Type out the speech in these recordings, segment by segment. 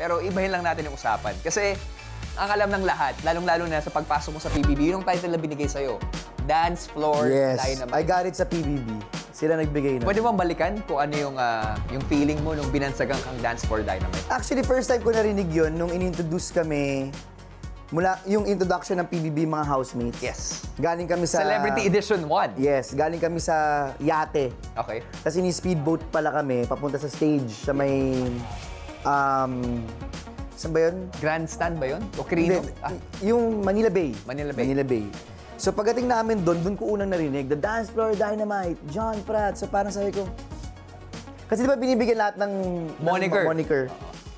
Pero ibahin lang natin yung usapan. Kasi ang alam ng lahat, lalong-lalo na sa pagpasok mo sa PBB, yung title na binigay sa'yo, Dance Floor Dynamite. I got it sa PBB. Sila nagbigay na. Pwede bang balikan kung ano yung feeling mo nung binansagang kang Dance Floor Dynamite? Actually, first time ko narinig yun nung in-introduce kami, mula yung introduction ng PBB mga housemates. Yes. Galing kami sa... Celebrity Edition 1. Yes, galing kami sa yate. Okay. Kasi ni-speedboat pala kami, papunta sa stage, sa may... saan ba yun? Grandstand ba yun? O Crino? Yung Manila Bay. Manila Bay. Manila Bay. So pagdating namin doon ko unang narinig, the Dance Floor Dynamite, John Pratt. So parang sabi ko... Kasi di ba binibigyan lahat ng... Moniker.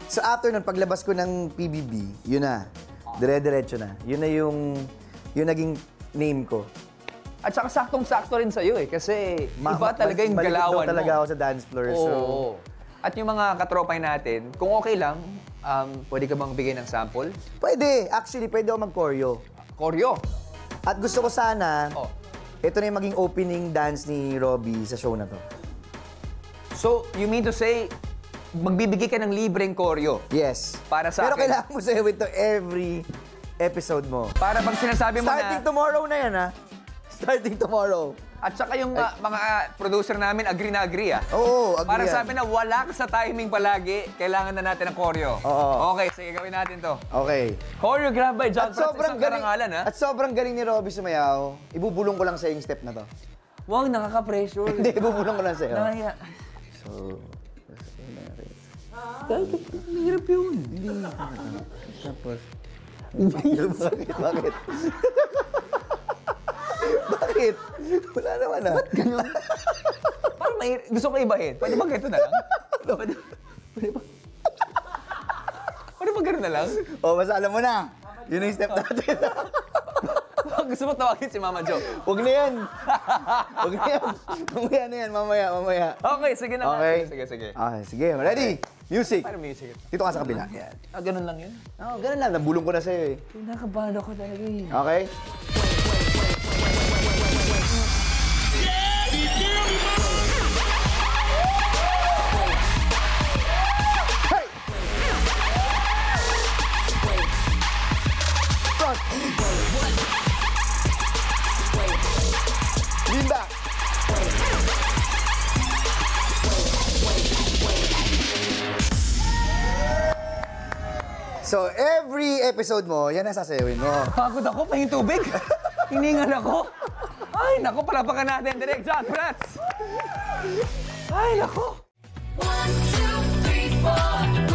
So after nun, paglabas ko ng PBB, yun na. Dire-diretso na. Yun na yung naging name ko. At saka saktong-sakto rin sa'yo eh. Kasi iba talaga yung galawan mo. Talaga ako sa dance floor. Oo. So... At yung mga katropay natin, kung okay lang, pwede ka bang bigay ng sample? Pwede. Actually, pwede ako mag-choreo. Choreo? At gusto ko sana, ito na yung maging opening dance ni Robbie sa show na to. So, you mean to say, magbibigay ka ng libreng choreo? Yes. Para sa Pero akin. kailangan mo sa'yo ito every episode mo. Para bang sinasabi mo Starting tomorrow na yan, ha? Starting tomorrow. At saka yung mga producer namin, agree na agree, ah. Oo, agree Para yan. sabi na wala ka sa timing palagi, kailangan na natin ng choreo. Oo. Okay, sige, gawin natin to. Okay. Choreographed by John Pratt, isang karangalan, ha? At sobrang galing ni Robbie sumayaw. Ibubulong ko lang sa yung step na to. Wow, nakaka-pressure. Hindi, ibubulong ko lang sa'yo. Nakaya. So... Mahirap yun. Tapos... Bakit? Bakit? Wala naman ah. Ba't ganun? Parang gusto ko ibahin. Pwede ba ganito na lang? Pwede ba ganun na lang? O, basta alam mo na. Yun yung step natin. Gusto mo tawagin si Mama Jo? Huwag na yan. Huwag na yan. Mamaya na yan. Mamaya. Okay, sige na. Okay. Sige. Okay, sige. Ready? Music. Para music. Dito ka sa kabila. Yan. Ganun lang yun? Oo, ganun lang. Nabulong ko na sa'yo eh. Nakabahan ako talaga eh. Okay? Hey! Front. Lean back. So, every episode mo, yan ang sasayawin mo. Pagod ako, pahing tubig. Hiningal ako. Ay, naku, palapakan natin. Direct John Pratt. Ay, naku. 1, 2, 3, 4.